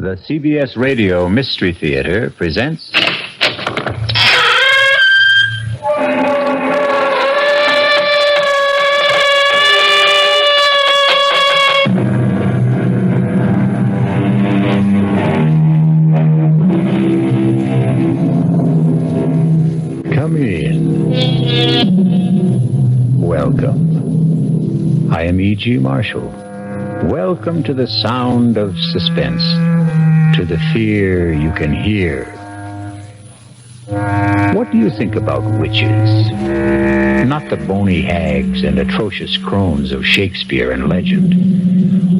The CBS Radio Mystery Theater presents... Come in. Welcome. I am E.G. Marshall. Welcome to the sound of suspense, to the fear you can hear. What do you think about witches? Not the bony hags and atrocious crones of Shakespeare and legend,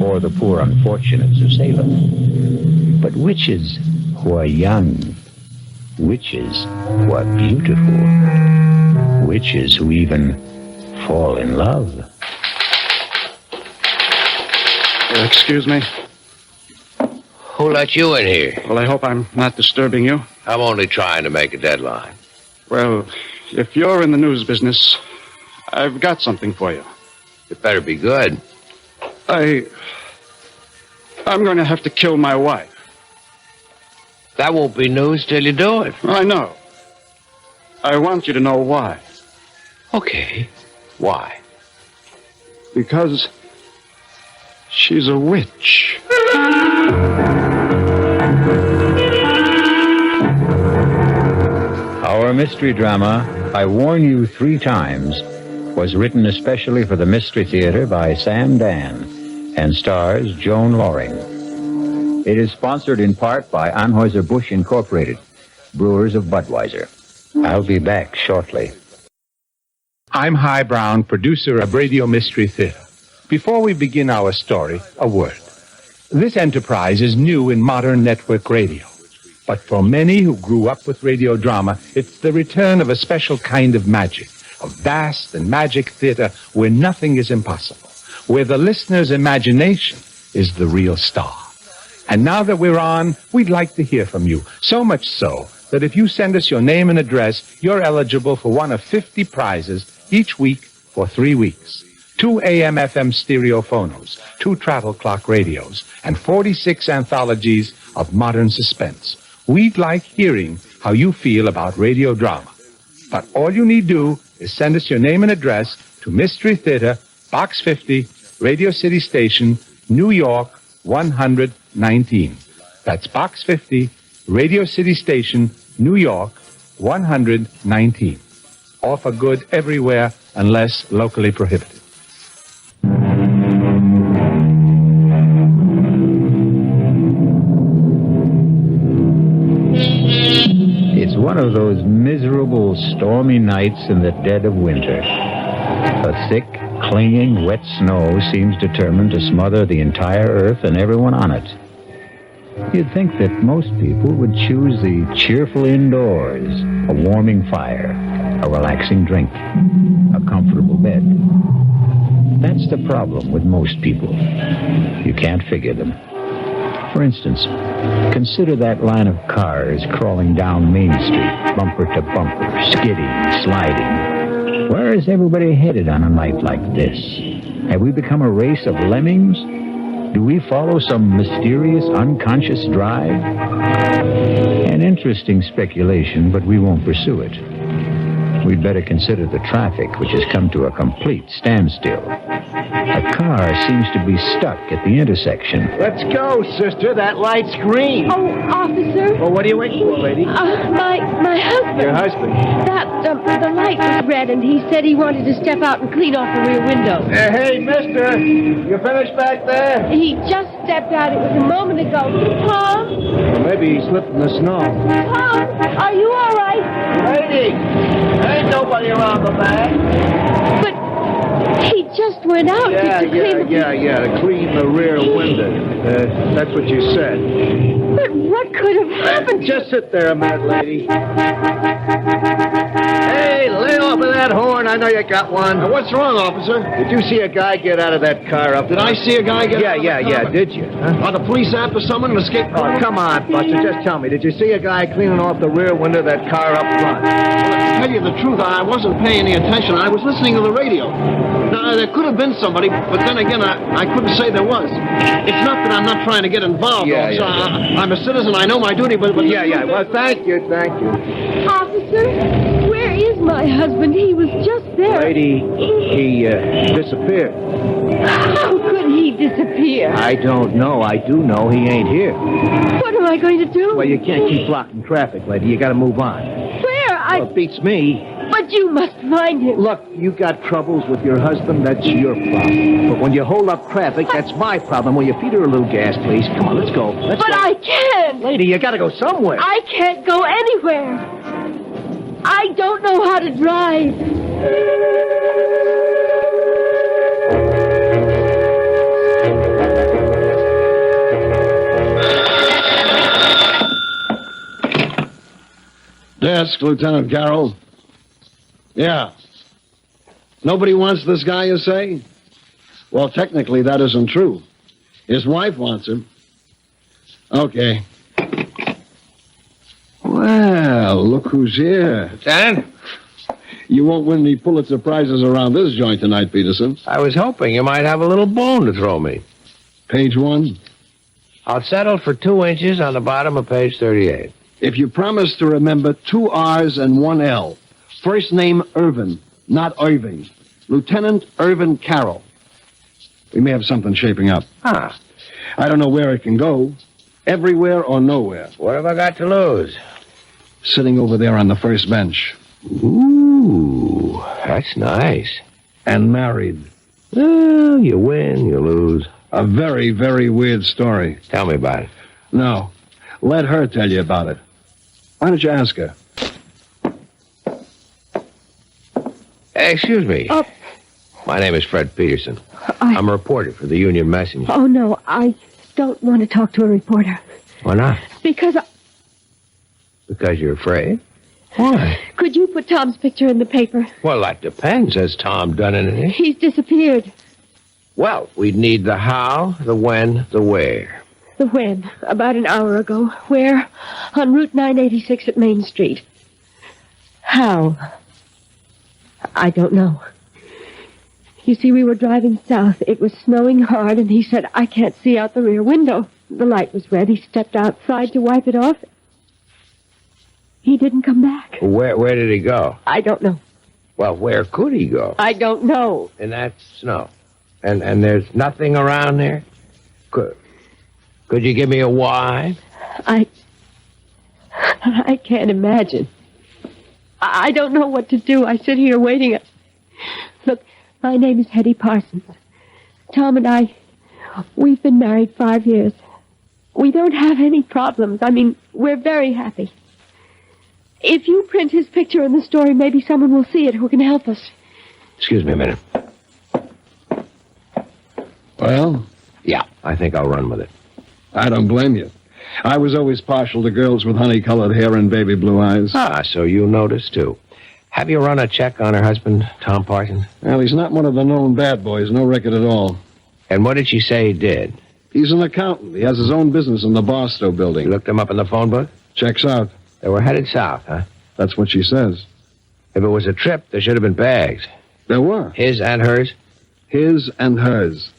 or the poor unfortunates of Salem, but witches who are young, witches who are beautiful, witches who even fall in love. Excuse me? Who let you in here? Well, I hope I'm not disturbing you. I'm only trying to make a deadline. Well, if you're in the news business, I've got something for you. It better be good. I'm going to have to kill my wife. That won't be news till you do it. I know. I want you to know why. Okay. Why? Because she's a witch. Our mystery drama, I Warn You 3 Times, was written especially for the Mystery Theater by Sam Dann and stars Joan Loring. It is sponsored in part by Anheuser-Busch Incorporated, brewers of Budweiser. I'll be back shortly. I'm Hy Brown, producer of Radio Mystery Theater. Before we begin our story, a word. This enterprise is new in modern network radio. But for many who grew up with radio drama, it's the return of a special kind of magic, a vast and magic theater where nothing is impossible, where the listener's imagination is the real star. And now that we're on, we'd like to hear from you, so much so that if you send us your name and address, you're eligible for one of 50 prizes each week for 3 weeks. 2 AM/FM stereo phonos, 2 travel clock radios, and 46 anthologies of modern suspense. We'd like hearing how you feel about radio drama. But all you need do is send us your name and address to Mystery Theater, Box 50, Radio City Station, New York, 119. That's Box 50, Radio City Station, New York, 119. All for good everywhere unless locally prohibited. It's one of those miserable, stormy nights in the dead of winter. A thick, clinging, wet snow seems determined to smother the entire earth and everyone on it. You'd think that most people would choose the cheerful indoors, a warming fire, a relaxing drink, a comfortable bed. That's the problem with most people. You can't figure them. For instance, consider that line of cars crawling down Main Street, bumper to bumper, skidding, sliding. Where is everybody headed on a night like this? Have we become a race of lemmings? Do we follow some mysterious, unconscious drive? An interesting speculation, but we won't pursue it. We'd better consider the traffic, which has come to a complete standstill. A car seems to be stuck at the intersection. Let's go, sister. That light's green. Oh, officer. Well, what are you waiting for, lady? My husband. Your husband? The light was red, and he said he wanted to step out and clean off the rear window. Hey, mister. You finished back there? He just stepped out. It was a moment ago. Tom? Well, maybe he slipped in the snow. Tom, are you all right? Lady, there ain't nobody around the back. But he just went out to clean to clean the rear window. That's what you said. But what could have happened? Just sit there a minute, lady. Hey, lay off of that horn. I know you got one. What's wrong, officer? Did you see a guy get out of that car up there? Did I see a guy get out of the car? Yeah. Did you? Huh? Are the police after someone and escaped? Oh, come on, Buster. Just tell me. Did you see a guy cleaning off the rear window of that car up front? tell you the truth, I wasn't paying any attention. I was listening to the radio. Now, there could have been somebody, but then again, I couldn't say there was. It's not that I'm not trying to get involved. I'm a citizen. I know my duty, but... Yeah. Well, thank you. Officer, where is my husband? He was just there. Lady, he disappeared. How could he disappear? I don't know. I do know he ain't here. What am I going to do? Well, you can't keep blocking traffic, lady. You gotta move on. Where? Well, it beats me. But you must find him. Look, you got troubles with your husband, that's your problem. But when you hold up traffic, that's my problem. Will you feed her a little gas, please? Come on, let's go. But I can't. Lady, you gotta go somewhere. I can't go anywhere. I don't know how to drive. Desk, Lieutenant Carroll. Yeah. Nobody wants this guy, you say? Well, technically, that isn't true. His wife wants him. Okay. Well, look who's here. Dann? You won't win any Pulitzer Prizes around this joint tonight, Peterson. I was hoping you might have a little bone to throw me. Page 1. I'll settle for 2 inches on the bottom of page 38. If you promise to remember 2 R's and 1 L. First name Irvin, not Irving. Lieutenant Irvin Carroll. We may have something shaping up. Ah, I don't know where it can go. Everywhere or nowhere. what have I got to lose? Sitting over there on the first bench. Ooh, that's nice. And married. Well, you win, you lose. A very, very weird story. Tell me about it. No. Let her tell you about it. Why don't you ask her? Excuse me. Oh. My name is Fred Peterson. I'm a reporter for the Union Messenger. Oh, no, I don't want to talk to a reporter. Why not? Because Because you're afraid? Why? could you put Tom's picture in the paper? Well, that depends. Has Tom done anything? He's disappeared. Well, we'd need the how, the when, the where. The when? About an hour ago. Where? On Route 986 at Main Street. How? I don't know. You see, we were driving south. It was snowing hard, and he said, I can't see out the rear window. The light was red. He stepped outside to wipe it off. He didn't come back. Where did he go? I don't know. Well, where could he go? I don't know. In that snow. And there's nothing around there? Could you give me a why? I can't imagine. I don't know what to do. I sit here waiting. Look, my name is Hetty Parsons. Tom and I, we've been married 5 years. We don't have any problems. I mean, we're very happy. If you print his picture in the story, maybe someone will see it who can help us. Excuse me a minute. Well, Yeah, I think I'll run with it. I don't blame you. I was always partial to girls with honey-colored hair and baby blue eyes. Ah, so you noticed, too. Have you run a check on her husband, Tom Parsons? Well, he's not one of the known bad boys. No record at all. And what did she say he did? He's an accountant. He has his own business in the Barstow You building. looked him up in the phone book? Checks out. They were headed south, huh? That's what she says. If it was a trip, there should have been bags. There were. His and hers? His and hers.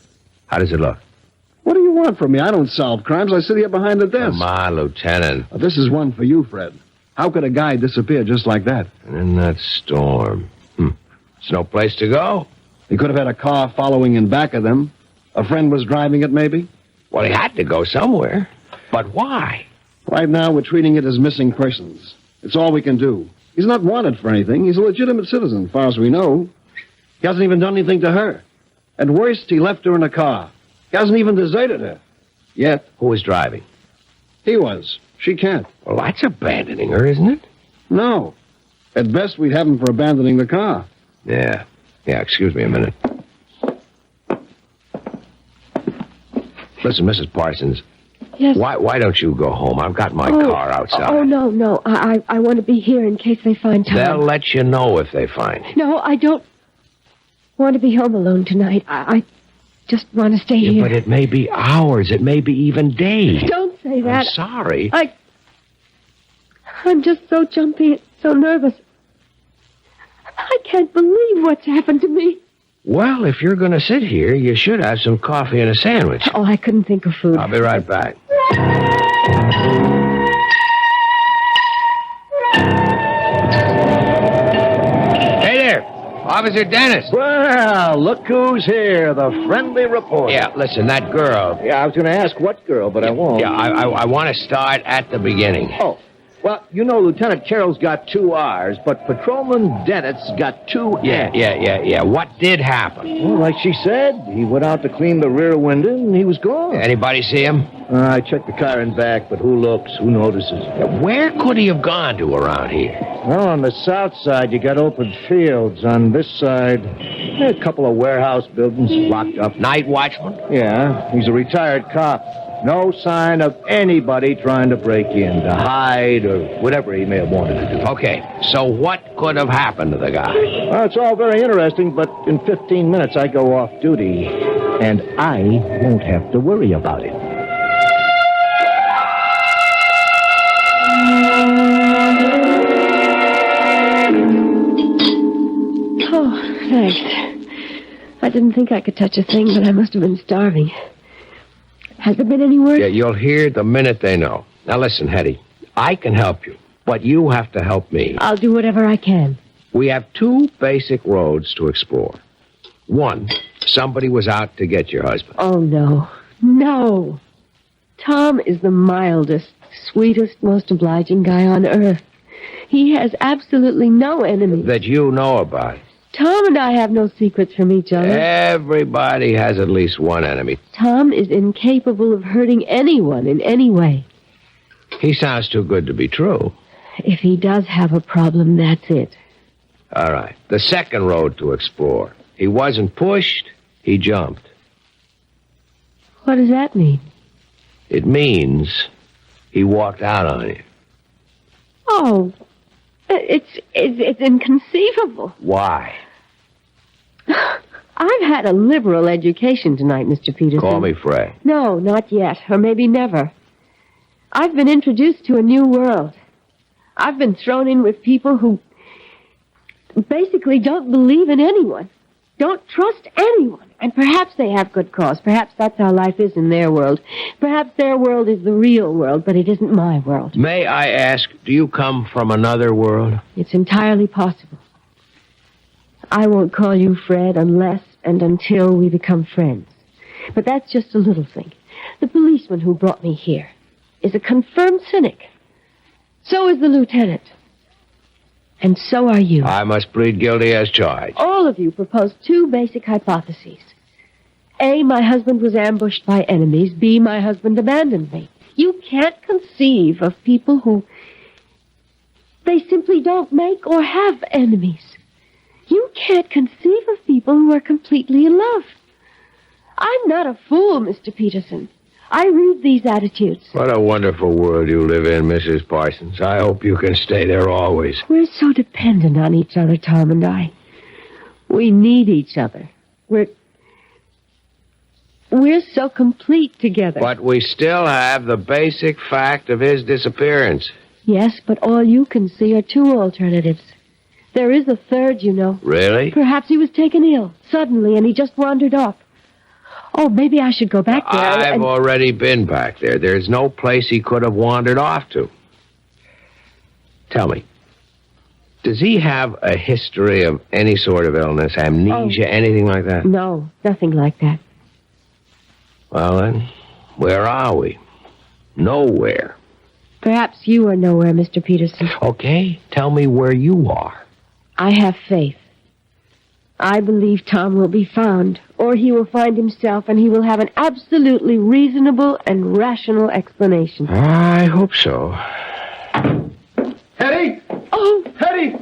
How does it look? What do you want from me? I don't solve crimes. I sit here behind the desk. Come on, Lieutenant. This is one for you, Fred. How could a guy disappear just like that? And in that storm. It's no place to go. He could have had a car following in back of them. A friend was driving it, maybe? Well, he had to go somewhere. But why? Right now, we're treating it as missing persons. It's all we can do. He's not wanted for anything. He's a legitimate citizen, as far as we know. He hasn't even done anything to her. At worst, he left her in a car. He hasn't even deserted her. Yet. Who was driving? He was. She can't. Well, that's abandoning her, isn't it? No. At best, we'd have him for abandoning the car. Yeah, excuse me a minute. Listen, Mrs. Parsons. Yes. Why don't you go home? I've got my car outside. Oh, no. I want to be here in case they find Tom. They'll let you know if they find him. No, I don't want to be home alone tonight. I just want to stay here. But it may be hours. It may be even days. Don't say that. I'm sorry. I'm just so jumpy, so nervous. I can't believe what's happened to me. Well, if you're going to sit here, you should have some coffee and a sandwich. Oh, I couldn't think of food. I'll be right back. Hey there, Officer Dennis. Well, look who's here, the friendly reporter. Yeah, listen, that girl. Yeah, I was going to ask what girl, but I won't. Yeah, I want to start at the beginning. Oh, well, you know, Lieutenant Carroll's got 2 R's, but Patrolman Dennett's got 2 N's. Yeah. What did happen? Well, like she said, he went out to clean the rear window, and he was gone. Anybody see him? I checked the car and back, but who looks? Who notices? Where could he have gone to around here? Well, on the south side, you got open fields. On this side, a couple of warehouse buildings locked up. Night watchman? Yeah, he's a retired cop. No sign of anybody trying to break in, to hide, or whatever he may have wanted to do. Okay, so what could have happened to the guy? Well, it's all very interesting, but in 15 minutes I go off duty, and I won't have to worry about it. Oh, thanks. I didn't think I could touch a thing, but I must have been starving. Has there been any word? Yeah, you'll hear the minute they know. Now listen, Hetty, I can help you, but you have to help me. I'll do whatever I can. We have 2 basic roads to explore. 1, somebody was out to get your husband. Oh, no. No. Tom is the mildest, sweetest, most obliging guy on earth. He has absolutely no enemies. That you know about. Tom and I have no secrets from each other. Everybody has at least one enemy. Tom is incapable of hurting anyone in any way. He sounds too good to be true. If he does have a problem, that's it. All right. The second road to explore. He wasn't pushed, he jumped. What does that mean? It means he walked out on you. Oh, it's inconceivable. Why? I've had a liberal education tonight, Mr. Peterson. Call me Fred. No, not yet, or maybe never. I've been introduced to a new world. I've been thrown in with people who basically don't believe in anyone, don't trust anyone. And perhaps they have good cause. Perhaps that's how life is in their world. Perhaps their world is the real world, but it isn't my world. May I ask, do you come from another world? It's entirely possible. I won't call you Fred unless and until we become friends. But that's just a little thing. The policeman who brought me here is a confirmed cynic. So is the lieutenant. And so are you. I must plead guilty as charged. All of you proposed 2 basic hypotheses. A, my husband was ambushed by enemies. B, my husband abandoned me. You can't conceive of people who... they simply don't make or have enemies. You can't conceive of people who are completely in love. I'm not a fool, Mr. Peterson. I read these attitudes. What a wonderful world you live in, Mrs. Parsons. I hope you can stay there always. We're so dependent on each other, Tom and I. We need each other. We're so complete together. But we still have the basic fact of his disappearance. Yes, but all you can see are 2 alternatives. There is a third, you know. Really? Perhaps he was taken ill, suddenly, and he just wandered off. Oh, maybe I should go back there. I've already been back there. There's no place he could have wandered off to. Tell me, does he have a history of any sort of illness, amnesia, anything like that? No, nothing like that. Well, then, where are we? Nowhere. Perhaps you are nowhere, Mr. Peterson. Okay, tell me where you are. I have faith. I believe Tom will be found, or he will find himself, and he will have an absolutely reasonable and rational explanation. I hope so. Hetty! Oh, Hetty!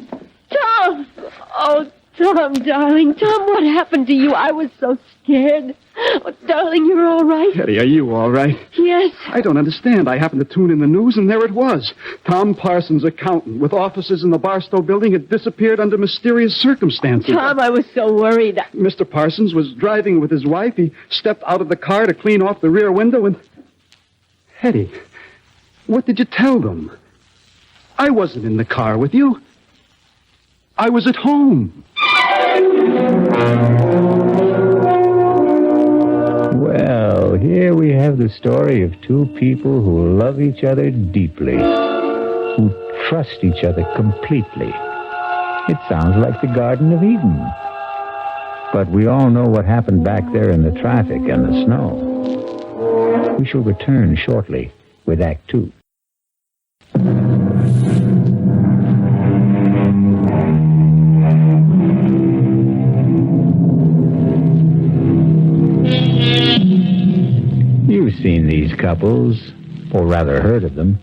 Tom! Oh, Tom, darling. Tom, what happened to you? I was so scared. Oh, darling, you're all right? Hetty, are you all right? Yes. I don't understand. I happened to tune in the news, and there it was. Tom Parsons, accountant, with offices in the Barstow building, had disappeared under mysterious circumstances. Tom, I was so worried. Mr. Parsons was driving with his wife. He stepped out of the car to clean off the rear window, and... Hetty, what did you tell them? I wasn't in the car with you. I was at home. Well, here we have the story of two people who love each other deeply, who trust each other completely. It sounds like the Garden of Eden. But we all know what happened back there in the traffic and the snow. We shall return shortly with Act Two. You've seen these couples, or rather heard of them.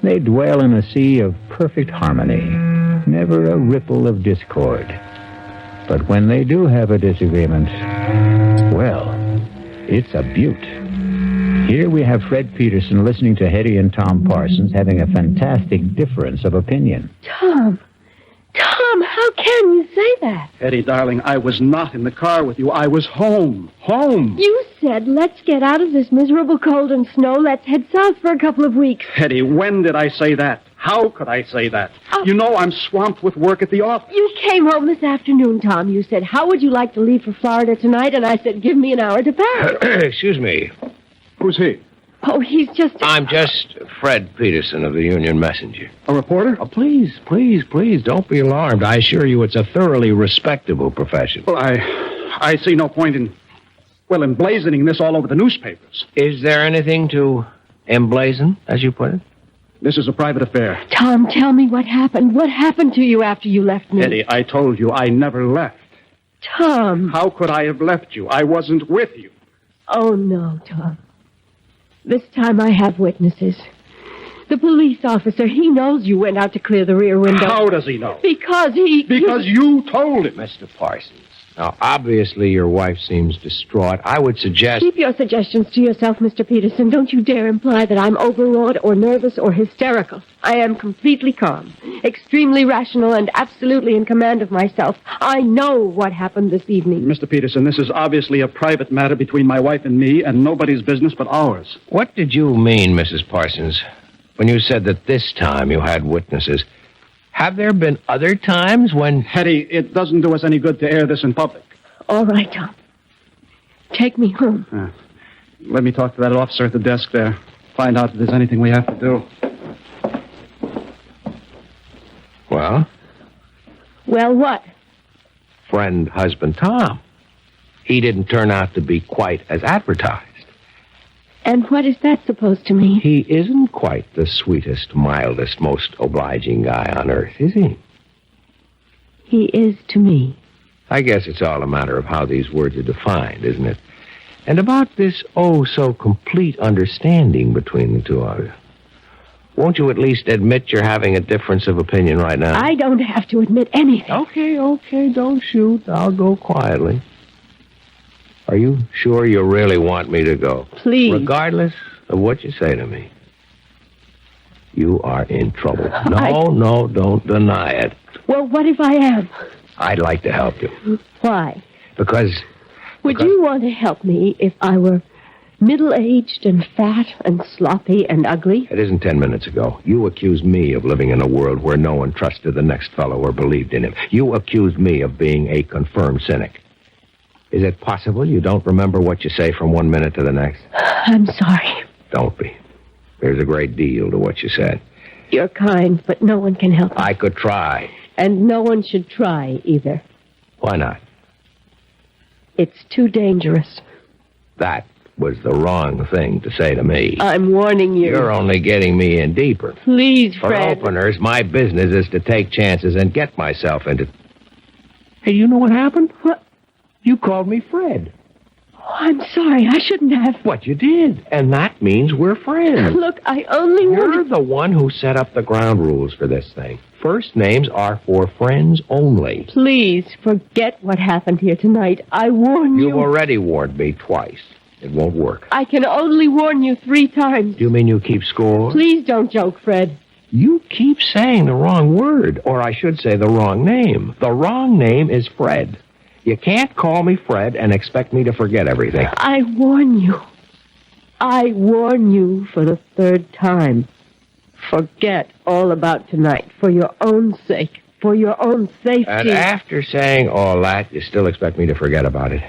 They dwell in a sea of perfect harmony, never a ripple of discord. But when they do have a disagreement, well, it's a beaut. Here we have Fred Peterson listening to Hetty and Tom Parsons having a fantastic difference of opinion. Tom, how can you say that? Eddie, darling, I was not in the car with you. I was home. Home. You said, let's get out of this miserable cold and snow. Let's head south for a couple of weeks. Eddie, when did I say that? How could I say that? You know I'm swamped with work at the office. You came home this afternoon, Tom. You said, how would you like to leave for Florida tonight? And I said, give me an hour to pack. Excuse me. Who's he? Oh, he's just... I'm just Fred Peterson of the Union Messenger. A reporter? Oh, please, don't be alarmed. I assure you it's a thoroughly respectable profession. Well, I see no point in emblazoning this all over the newspapers. Is there anything to emblazon, as you put it? This is a private affair. Tom, tell me what happened. What happened to you after you left me? Eddie, I told you I never left. Tom. How could I have left you? I wasn't with you. Oh, no, Tom. This time I have witnesses. The police officer, he knows you went out to clear the rear window. How does he know? Because you told him. Mr. Parsons. Now, obviously, your wife seems distraught. I would suggest... Keep your suggestions to yourself, Mr. Peterson. Don't you dare imply that I'm overwrought or nervous or hysterical. I am completely calm, extremely rational, and absolutely in command of myself. I know what happened this evening. Mr. Peterson, this is obviously a private matter between my wife and me, and nobody's business but ours. What did you mean, Mrs. Parsons, when you said that this time you had witnesses? Have there been other times when... Hetty, it doesn't do us any good to air this in public. All right, Tom. Take me home. Let me talk to that officer at the desk there. Find out if there's anything we have to do. Well? Well, what? Friend, husband, Tom. He didn't turn out to be quite as advertised. And what is that supposed to mean? He isn't quite the sweetest, mildest, most obliging guy on earth, is he? He is to me. I guess it's all a matter of how these words are defined, isn't it? And about this oh-so-complete understanding between the two of you. Won't you at least admit you're having a difference of opinion right now? I don't have to admit anything. Okay, don't shoot. I'll go quietly. Are you sure you really want me to go? Please. Regardless of what you say to me. You are in trouble. No, don't deny it. Well, what if I am? I'd like to help you. Why? Because... Would you want to help me if I were middle-aged and fat and sloppy and ugly? It isn't 10 minutes ago. You accused me of living in a world where no one trusted the next fellow or believed in him. You accused me of being a confirmed cynic. Is it possible you don't remember what you say from 1 minute to the next? I'm sorry. Don't be. There's a great deal to what you said. You're kind, but no one can help me. I could try. And no one should try either. Why not? It's too dangerous. That was the wrong thing to say to me. I'm warning you. You're only getting me in deeper. Please, For Fred. openers, my business is to take chances and get myself into... Hey, you know what happened? What? You called me Fred. Oh, I'm sorry. I shouldn't have. What you did. And that means we're friends. Look, I only You're wanted... the one who set up the ground rules for this thing. First names are for friends only. Please, forget what happened here tonight. I warn you. You've already warned me twice. It won't work. I can only warn you 3 times. Do you mean you keep score? Please don't joke, Fred. You keep saying the wrong word, or I should say the wrong name. The wrong name is Fred. You can't call me Fred and expect me to forget everything. I warn you. I warn you for the 3rd time. Forget all about tonight for your own sake. for your own safety. And after saying all that, you still expect me to forget about it?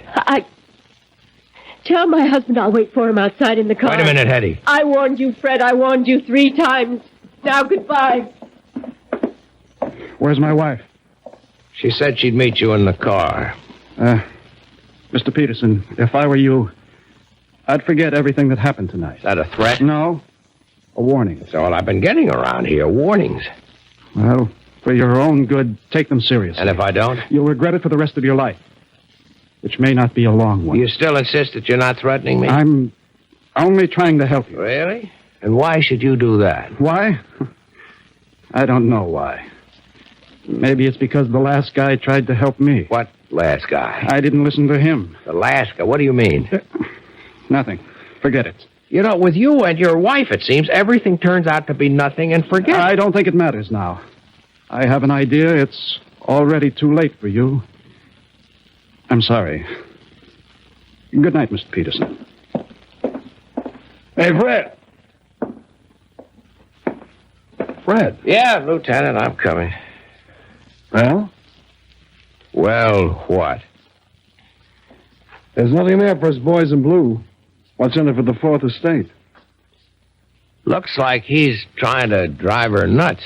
Tell my husband I'll wait for him outside in the car. Wait a minute, Hetty. I warned you, Fred. I warned you 3 times. Now, goodbye. Where's my wife? She said she'd meet you in the car. Mr. Peterson, if I were you, I'd forget everything that happened tonight. Is that a threat? No. A warning. That's all I've been getting around here, warnings. Well, for your own good, take them seriously. And if I don't? You'll regret it for the rest of your life, which may not be a long one. You still insist that you're not threatening me? I'm only trying to help you. Really? And why should you do that? Why? I don't know why. Maybe it's because the last guy tried to help me. What last guy? I didn't listen to him. The last guy? What do you mean? Nothing. Forget it. You know, with you and your wife, it seems, everything turns out to be nothing and forget. I don't think it matters now. I have an idea. It's already too late for you. I'm sorry. Good night, Mr. Peterson. Hey, Fred. Fred. Yeah, Lieutenant, I'm coming. Well? Well, what? There's nothing there for us boys in blue. What's in it for the Fourth Estate? Looks like he's trying to drive her nuts.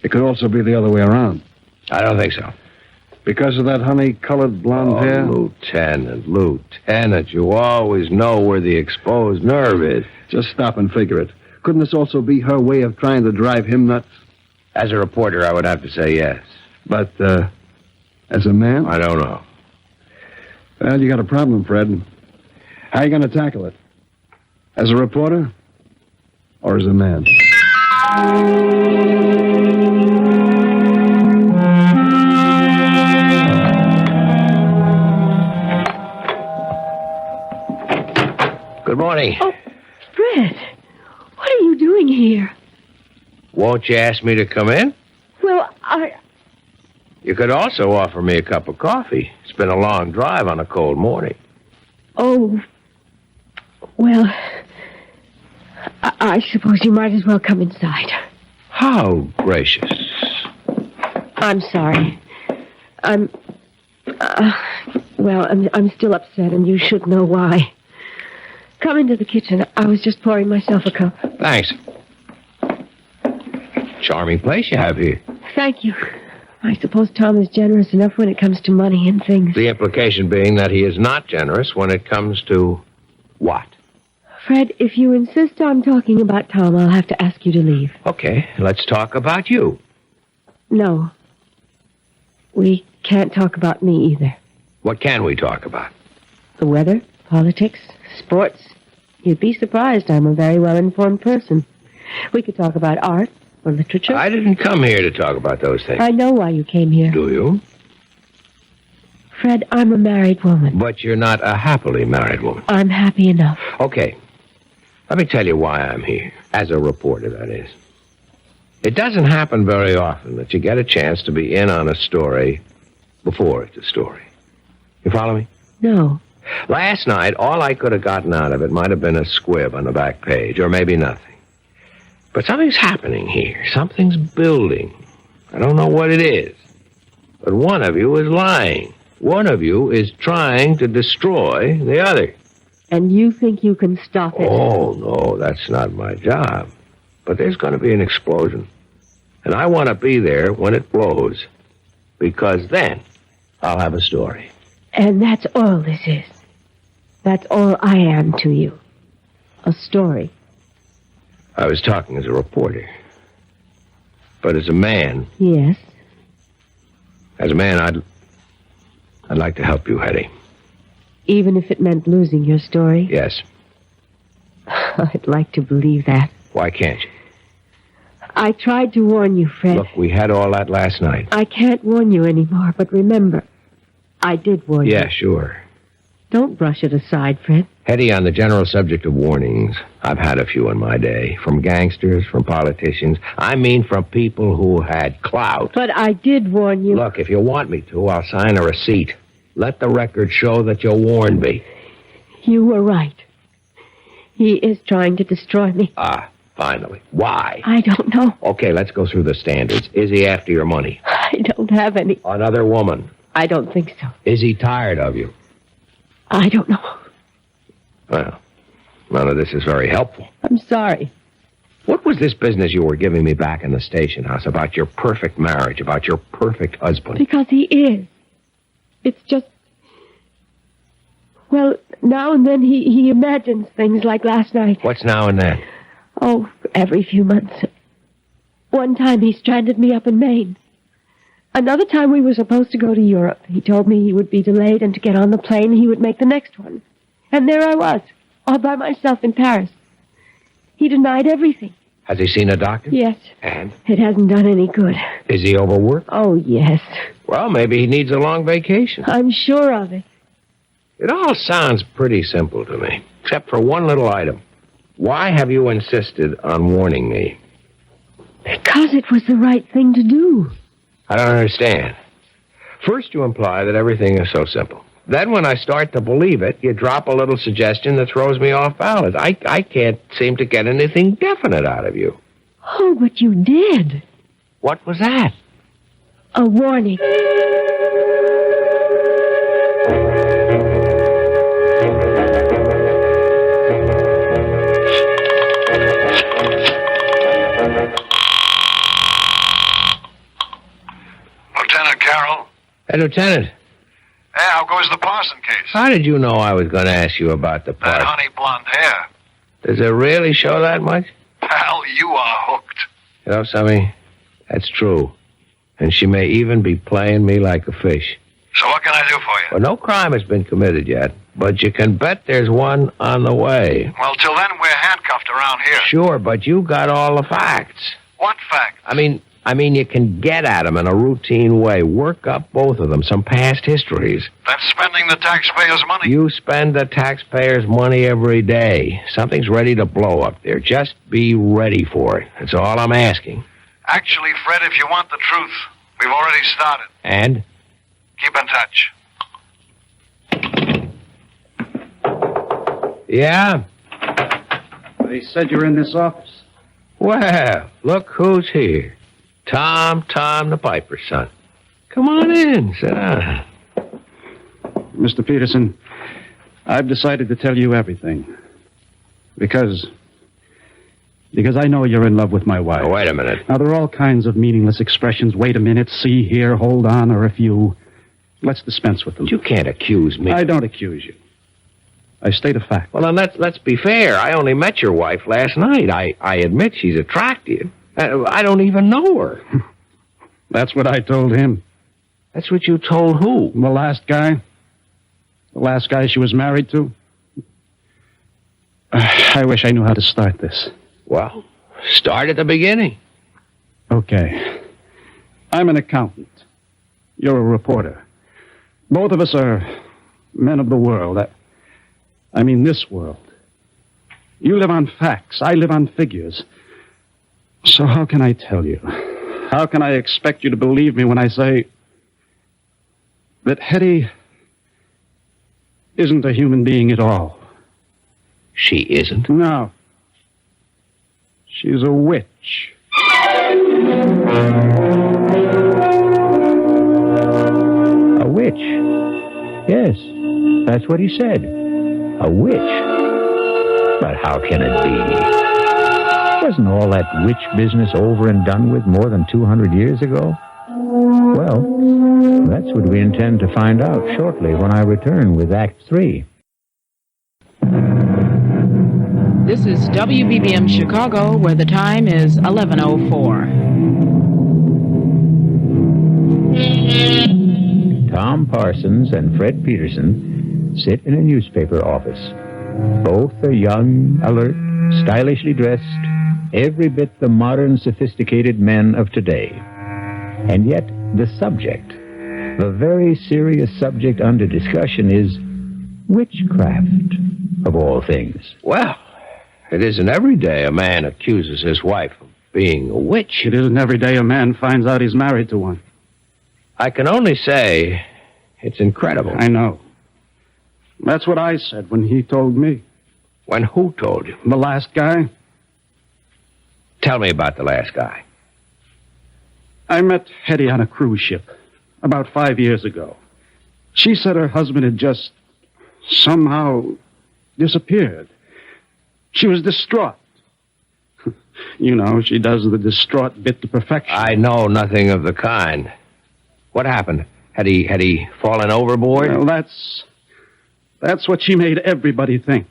It could also be the other way around. I don't think so. Because of that honey-colored blonde hair? Lieutenant, you always know where the exposed nerve is. Just stop and figure it. Couldn't this also be her way of trying to drive him nuts? As a reporter, I would have to say yes. But, as a man? I don't know. Well, you got a problem, Fred. How are you going to tackle it? As a reporter? Or as a man? Good morning. Oh, Fred, what are you doing here? Won't you ask me to come in? Well, You could also offer me a cup of coffee. It's been a long drive on a cold morning. Oh, well, I suppose you might as well come inside. How gracious. I'm sorry. I'm still upset, and you should know why. Come into the kitchen. I was just pouring myself a cup. Thanks. Charming place you have here. Thank you. I suppose Tom is generous enough when it comes to money and things. The implication being that he is not generous when it comes to what? Fred, if you insist on talking about Tom, I'll have to ask you to leave. Okay, let's talk about you. No. We can't talk about me either. What can we talk about? The weather, politics, sports. You'd be surprised I'm a very well-informed person. We could talk about art or literature. I didn't come here to talk about those things. I know why you came here. Do you? Fred, I'm a married woman. But you're not a happily married woman. I'm happy enough. Okay. Let me tell you why I'm here. As a reporter, that is. It doesn't happen very often that you get a chance to be in on a story before it's a story. You follow me? No. Last night, all I could have gotten out of it might have been a squib on the back page, or maybe nothing. But something's happening here. Something's building. I don't know what it is. But one of you is lying. One of you is trying to destroy the other. And you think you can stop it? Oh, no, that's not my job. But there's going to be an explosion. And I want to be there when it blows. Because then I'll have a story. And that's all this is. That's all I am to you. A story. I was talking as a reporter. But as a man... Yes? As a man, I'd like to help you, Hetty. Even if it meant losing your story? Yes. I'd like to believe that. Why can't you? I tried to warn you, Fred. Look, we had all that last night. I can't warn you anymore, but remember, I did warn you. Yeah, sure. Don't brush it aside, Fred. Hetty, on the general subject of warnings, I've had a few in my day. From gangsters, from politicians. I mean from people who had clout. But I did warn you. Look, if you want me to, I'll sign a receipt. Let the record show that you warned me. You were right. He is trying to destroy me. Ah, finally? Why? I don't know. Okay, let's go through the standards. Is he after your money? I don't have any. Another woman? I don't think so. Is he tired of you? I don't know. Well, none of this is very helpful. I'm sorry. What was this business you were giving me back in the station house about your perfect marriage, about your perfect husband? Because he is. It's just... Well, now and then he imagines things like last night. What's now and then? Oh, every few months. One time he stranded me up in Maine. Another time we were supposed to go to Europe. He told me he would be delayed and to get on the plane he would make the next one. And there I was, all by myself in Paris. He denied everything. Has he seen a doctor? Yes. And? It hasn't done any good. Is he overworked? Oh, yes. Well, maybe he needs a long vacation. I'm sure of it. It all sounds pretty simple to me, except for one little item. Why have you insisted on warning me? Because it was the right thing to do. I don't understand. First, you imply that everything is so simple. Then, when I start to believe it, you drop a little suggestion that throws me off balance. I can't seem to get anything definite out of you. Oh, but you did. What was that? A warning. Lieutenant Carroll? Hey, Lieutenant, Hey, how goes the Parson case? how did you know I was going to ask you about the That part? honey blonde hair. Does it really show that much? Pal, you are hooked. You know, Sammy, that's true. And she may even be playing me like a fish. So what can I do for you? Well, no crime has been committed yet, but you can bet there's one on the way. Well, till then, we're handcuffed around here. Sure, but you got all the facts. What fact? I mean, you can get at them in a routine way. Work up both of them, some past histories. That's spending the taxpayers' money. You spend the taxpayers' money every day. Something's ready to blow up there. Just be ready for it. That's all I'm asking. Actually, Fred, if you want the truth, we've already started. And? Keep in touch. Yeah? They said you're in this office. Well, look who's here. Tom the Piper's son. Come on in, sit down. Mr. Peterson, I've decided to tell you everything. Because I know you're in love with my wife. Oh, wait a minute. Now, there are all kinds of meaningless expressions. Wait a minute, see here, hold on, or if you... Let's dispense with them. You can't accuse me. I don't accuse you. I state a fact. Well, then let's be fair. I only met your wife last night. I admit she's attractive. I don't even know her. That's what I told him. That's what you told who? The last guy. The last guy she was married to. I wish I knew how to start this. Well, start at the beginning. Okay. I'm an accountant. You're a reporter. Both of us are men of the world. I mean this world. You live on facts. I live on figures. So how can I tell you? How can I expect you to believe me when I say that Hetty isn't a human being at all? She isn't? No. She's a witch. A witch. Yes, that's what he said. A witch. But how can it be? Wasn't all that witch business over and done with more than 200 years ago? Well, that's what we intend to find out shortly when I return with Act 3. This is WBBM Chicago, where the time is 11:04. Tom Parsons and Fred Peterson sit in a newspaper office. Both are young, alert, stylishly dressed, every bit the modern, sophisticated men of today. And yet, the subject, the very serious subject under discussion is witchcraft, of all things. Well, it isn't every day a man accuses his wife of being a witch. It isn't every day a man finds out he's married to one. I can only say it's incredible. I know. That's what I said when he told me. When who told you? The last guy. Tell me about the last guy. I met Hetty on a cruise ship about 5 years ago. She said her husband had just somehow disappeared. She was distraught. You know, she does the distraught bit to perfection. I know nothing of the kind. What happened? Had he fallen overboard? Well, that's what she made everybody think.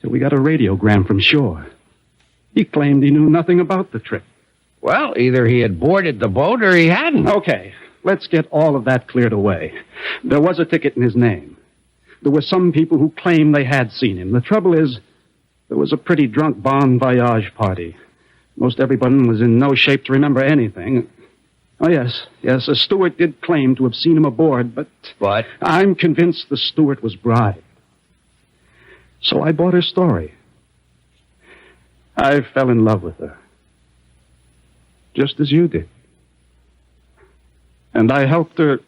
Till we got a radiogram from shore. He claimed he knew nothing about the trip. Well, either he had boarded the boat or he hadn't. Okay, let's get all of that cleared away. There was a ticket in his name. There were some people who claimed they had seen him. The trouble is, there was a pretty drunk bon voyage party. Most everyone was in no shape to remember anything. Oh, yes, a steward did claim to have seen him aboard, but... What? I'm convinced the steward was bribed. So I bought her story. I fell in love with her. Just as you did. And I helped her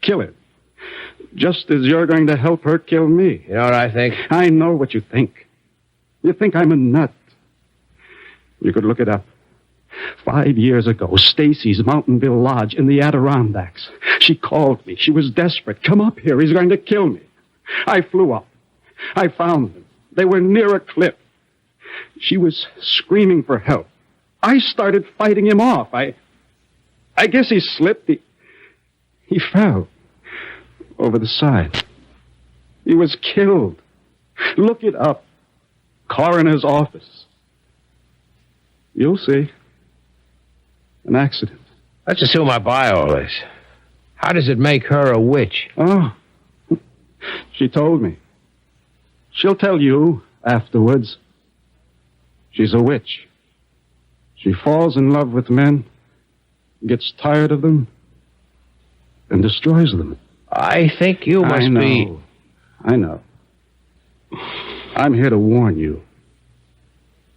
kill him. Just as you're going to help her kill me. You know what I think? I know what you think. You think I'm a nut. You could look it up. 5 years ago, Stacy's Mountainville Lodge in the Adirondacks. She called me. She was desperate. Come up here. He's going to kill me. I flew up. I found them. They were near a cliff. She was screaming for help. I started fighting him off. I guess he slipped. He fell over the side. He was killed. Look it up. Coroner's office. You'll see. An accident. Let's assume I buy all this. How does it make her a witch? Oh. She told me. She'll tell you afterwards. She's a witch. She falls in love with men, gets tired of them, and destroys them. I think you must be... I know. I'm here to warn you.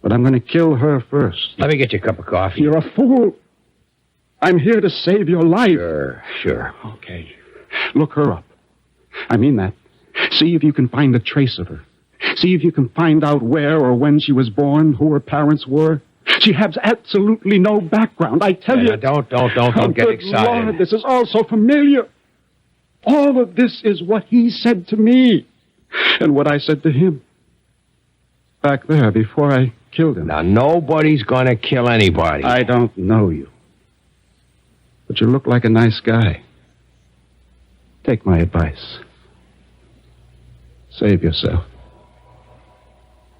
But I'm going to kill her first. Let me get you a cup of coffee. You're a fool. I'm here to save your life. Sure. Okay. Look her up. I mean that. See if you can find a trace of her. See if you can find out where or when she was born, who her parents were. She has absolutely no background. I tell you... Don't get excited. Lord, this is all so familiar. All of this is what he said to me. And what I said to him. Back there, before I killed him. Now, nobody's going to kill anybody. I don't know you. But you look like a nice guy. Take my advice. Save yourself.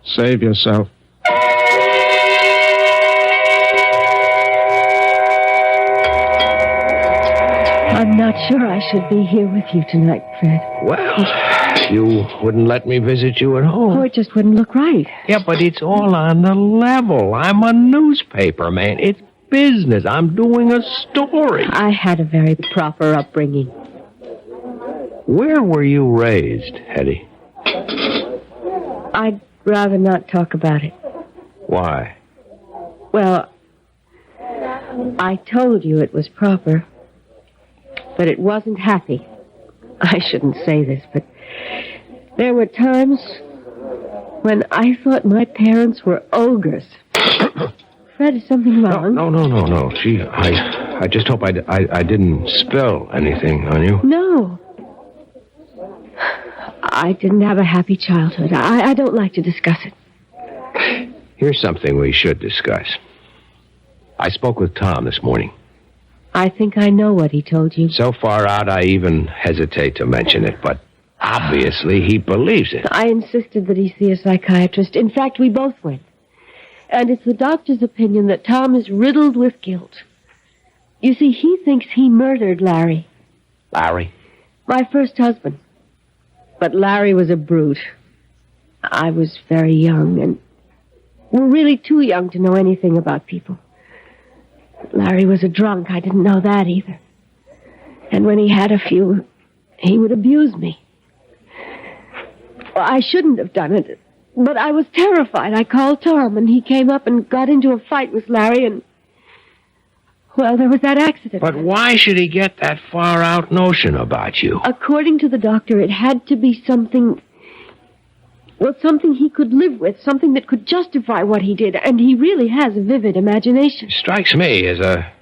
Save yourself. I'm not sure I should be here with you tonight, Fred. Well, you wouldn't let me visit you at home. Oh, it just wouldn't look right. Yeah, but it's all on the level. I'm a newspaper man. It's business. I'm doing a story. I had a very proper upbringing. Where were you raised, Hetty? I'd rather not talk about it. Why? Well, I told you it was proper, but it wasn't happy. I shouldn't say this, but there were times when I thought my parents were ogres. Fred, is something wrong? No. Gee, I just hope I didn't spill anything on you. No. I didn't have a happy childhood. I don't like to discuss it. Here's something we should discuss. I spoke with Tom this morning. I think I know what he told you. So far out, I even hesitate to mention it, but obviously he believes it. I insisted that he see a psychiatrist. In fact, we both went. And it's the doctor's opinion that Tom is riddled with guilt. You see, he thinks he murdered Larry. Larry? My first husband. But Larry was a brute. I was very young, and we're really too young to know anything about people. Larry was a drunk. I didn't know that either. And when he had a few, he would abuse me. Well, I shouldn't have done it, but I was terrified. I called Tom, and he came up and got into a fight with Larry, and... well, there was that accident. But why should he get that far-out notion about you? According to the doctor, it had to be something Well, something he could live with, something that could justify what he did, and he really has a vivid imagination. Strikes me as a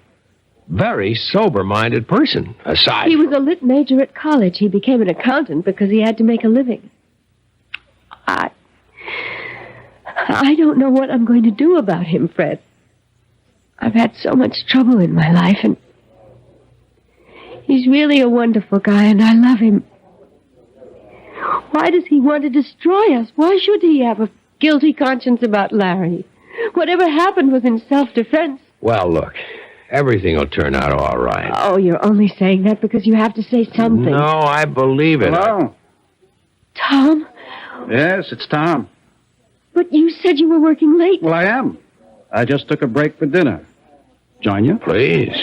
very sober-minded person, aside He was a lit major at college. He became an accountant because he had to make a living. I don't know what I'm going to do about him, Fred. I've had so much trouble in my life, and he's really a wonderful guy, and I love him. Why does he want to destroy us? Why should he have a guilty conscience about Larry? Whatever happened was in self-defense. Well, look, everything will turn out all right. Oh, you're only saying that because you have to say something. No, I believe it. Hello? Tom? Yes, it's Tom. But you said you were working late. Well, I am. I just took a break for dinner. Join you? Please.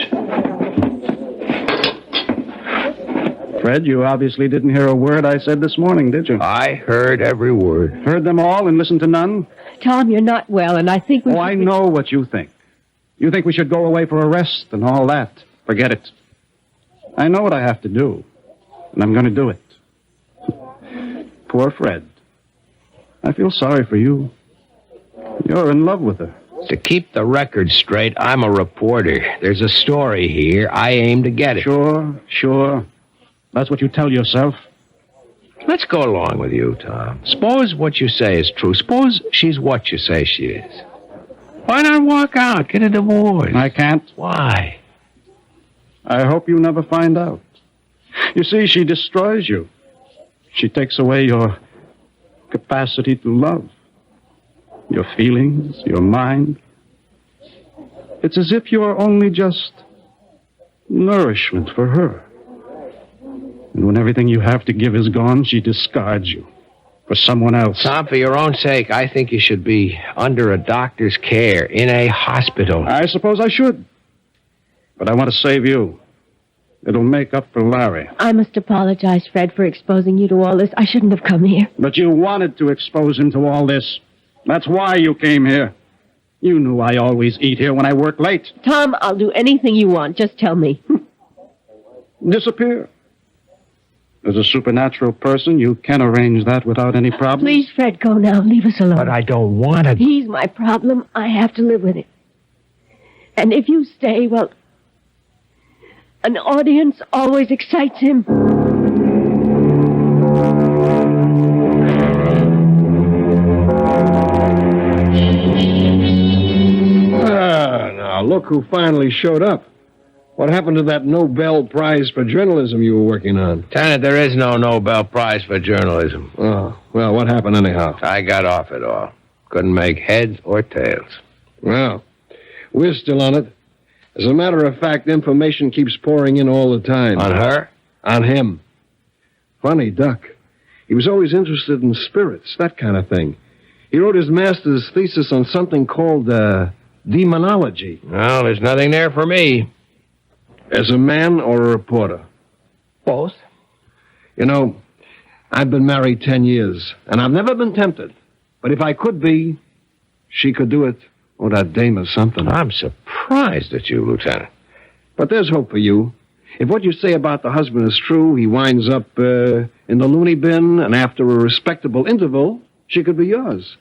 Fred, you obviously didn't hear a word I said this morning, did you? I heard every word. Heard them all and listened to none? Tom, you're not well, and I think we Oh, I know what you think. You think we should go away for a rest and all that. Forget it. I know what I have to do, and I'm going to do it. Poor Fred. I feel sorry for you. You're in love with her. To keep the record straight, I'm a reporter. There's a story here. I aim to get it. Sure. That's what you tell yourself. Let's go along with you, Tom. Suppose what you say is true. Suppose she's what you say she is. Why not walk out, get a divorce? I can't. Why? I hope you never find out. You see, she destroys you. She takes away your capacity to love. Your feelings, your mind. It's as if you're only just nourishment for her. And when everything you have to give is gone, she discards you for someone else. Tom, for your own sake, I think you should be under a doctor's care in a hospital. I suppose I should. But I want to save you. It'll make up for Larry. I must apologize, Fred, for exposing you to all this. I shouldn't have come here. But you wanted to expose him to all this. That's why you came here. You knew I always eat here when I work late. Tom, I'll do anything you want. Just tell me. Disappear. As a supernatural person, you can arrange that without any problem. Please, Fred, go now. Leave us alone. But I don't want to. He's my problem. I have to live with it. And if you stay, well, an audience always excites him. Now, look who finally showed up. What happened to that Nobel Prize for journalism you were working on? Lieutenant, there is no Nobel Prize for journalism. Oh, well, what happened anyhow? I got off it all. Couldn't make heads or tails. Well, we're still on it. As a matter of fact, information keeps pouring in all the time. On her? On him. Funny duck. He was always interested in spirits, that kind of thing. He wrote his master's thesis on something called demonology. Well, there's nothing there for me. As a man or a reporter? Both. You know, I've been married 10 years, and I've never been tempted. But if I could be, she could do it. Oh, that dame is something. I'm surprised at you, Lieutenant. But there's hope for you. If what you say about the husband is true, he winds up in the loony bin, and after a respectable interval, she could be yours.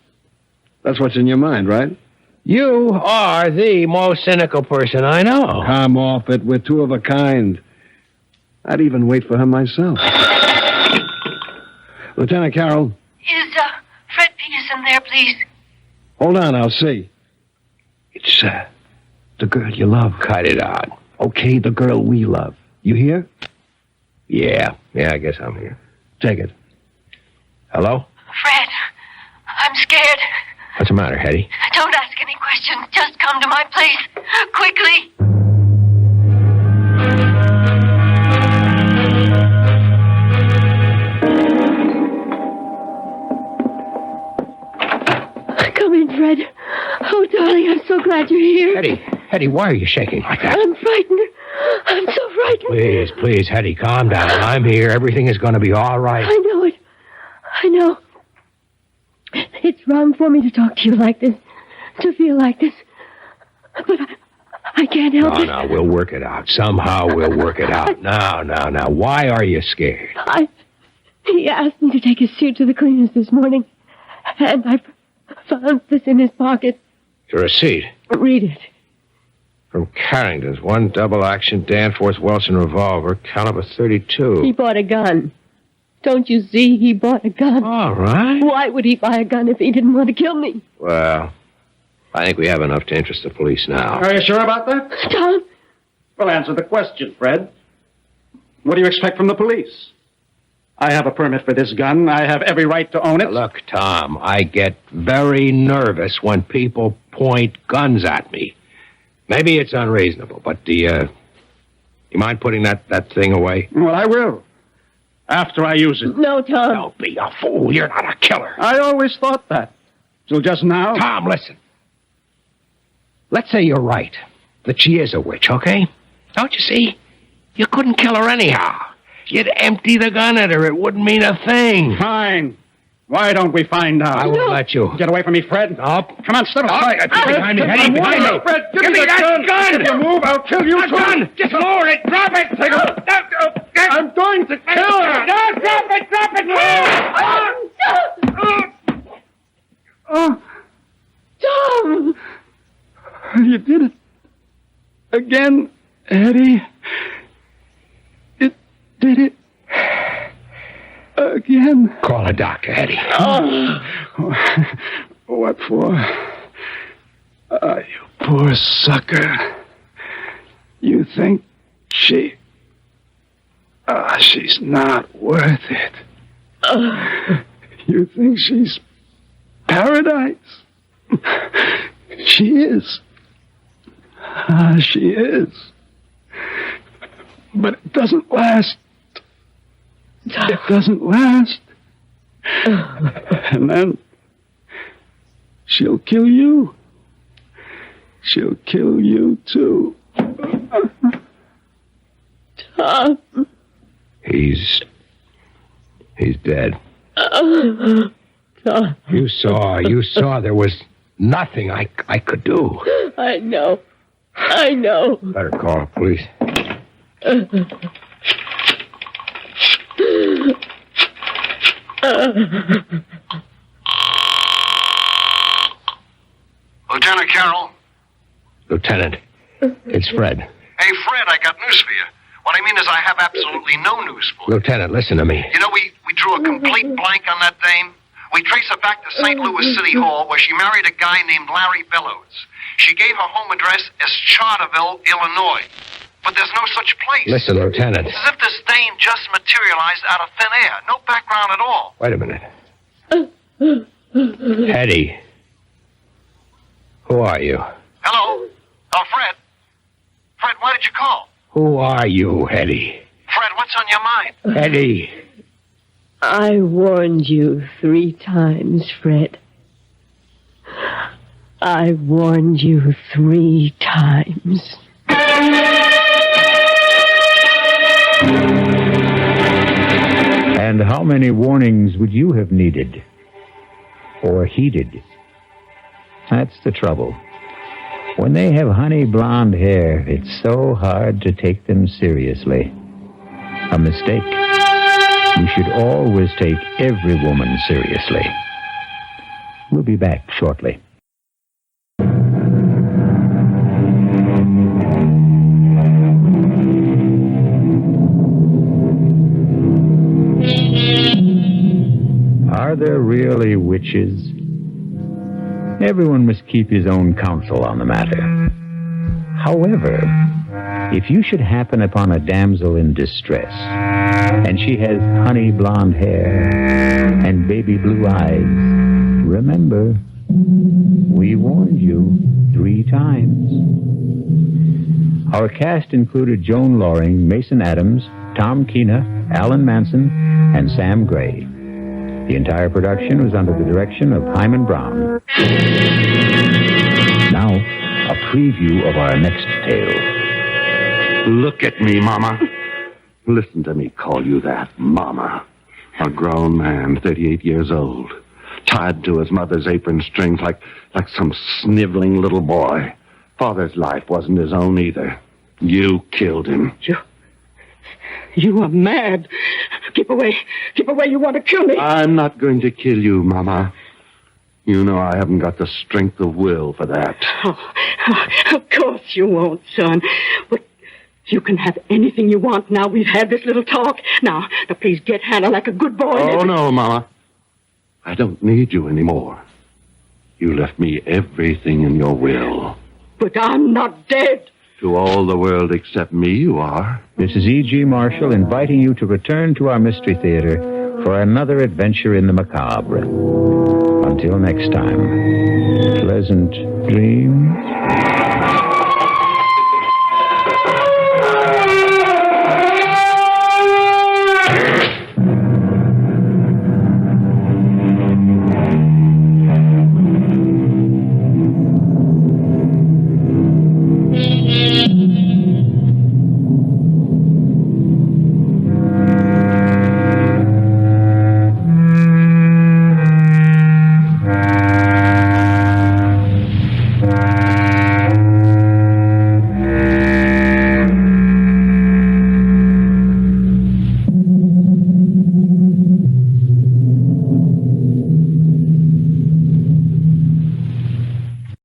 That's what's in your mind, right? You are the most cynical person I know. Come off it. We're two of a kind. I'd even wait for her myself. Lieutenant Carroll. Is Fred Peterson there, please? Hold on, I'll see. It's the girl you love. Cut it out. Okay, the girl we love. You hear? Yeah, I guess I'm here. Take it. Hello? Fred, I'm scared. What's the matter, Hetty? Don't ask any questions. Just come to my place. Quickly. Come in, Fred. Oh, darling, I'm so glad you're here. Hetty, why are you shaking like that? I'm frightened. I'm so frightened. Please, Hetty, calm down. I'm here. Everything is going to be all right. I know it. I know. It's wrong for me to talk to you like this, to feel like this. But I can't help it. No, we'll work it out. Somehow we'll work it out. Now. Why are you scared? He asked me to take his suit to the cleaners this morning. And I found this in his pocket. Your receipt. Read it. From Carrington's. One double-action Danforth Wilson revolver, caliber 32. He bought a gun. Don't you see? He bought a gun. All right. Why would he buy a gun if he didn't want to kill me? Well, I think we have enough to interest the police now. Are you sure about that? Tom? Well, answer the question, Fred. What do you expect from the police? I have a permit for this gun. I have every right to own it. Look, Tom, I get very nervous when people point guns at me. Maybe it's unreasonable, but do you mind putting that thing away? Well, I will. After I use it. No, Tom. Don't be a fool. You're not a killer. I always thought that. Till just now. Tom, listen. Let's say you're right, that she is a witch, okay? Don't you see? You couldn't kill her anyhow. You'd empty the gun at her. It wouldn't mean a thing. Fine. Why don't we find out? I won't let you. Get away from me, Fred. Up. Come on, step aside. Behind me, Eddie, behind me. Fred, give me that gun. If you move, I'll kill you, too. Gun. Just lower it. Drop it. I'm going to kill her. No, drop it. Drop it. Oh, Tom! you did it. Again, Eddie. It did it. Again. Call a doctor, Eddie. What for? You poor sucker. You think she's not worth it. You think she's paradise? She is. She is. But it doesn't last. It doesn't last. And then she'll kill you. She'll kill you, too. Tom. He's dead. Tom. You saw there was nothing I could do. I know. Better call the police. Lieutenant Carroll? Lieutenant, it's Fred. Hey, Fred, I got news for you. What I mean is I have absolutely no news for you. Lieutenant, listen to me. You know, we drew a complete blank on that dame. We trace her back to St. Louis City Hall, where she married a guy named Larry Bellows. She gave her home address as Charterville, Illinois. But there's no such place. Listen, Lieutenant. It's as if this dame just materialized out of thin air. No background at all. Wait a minute. Eddie. Who are you? Hello? Oh, Fred? Fred, why did you call? Who are you, Eddie? Fred, what's on your mind? Eddie. I warned you 3 times, Fred. I warned you 3 times. And how many warnings would you have needed? Or heeded? That's the trouble. When they have honey blonde hair, it's so hard to take them seriously. A mistake. You should always take every woman seriously. We'll be back shortly. Are there really witches? Everyone must keep his own counsel on the matter. However, if you should happen upon a damsel in distress, and she has honey blonde hair and baby blue eyes, remember, we warned you 3 times. Our cast included Joan Loring, Mason Adams, Tom Keena, Alan Manson, and Sam Gray. The entire production was under the direction of Hyman Brown. Now, a preview of our next tale. Look at me, Mama. Listen to me call you that, Mama. A grown man, 38 years old, tied to his mother's apron strings like some sniveling little boy. Father's life wasn't his own either. You killed him. You are mad. Keep away. Keep away. You want to kill me. I'm not going to kill you, Mama. You know I haven't got the strength of will for that. Oh, of course you won't, son. But you can have anything you want now we've had this little talk. Now, please get Hannah like a good boy. Oh, no, Mama. I don't need you anymore. You left me everything in your will. But I'm not dead. To all the world except me, you are. This is E.G. Marshall inviting you to return to our Mystery Theater for another adventure in the macabre. Until next time, pleasant dreams.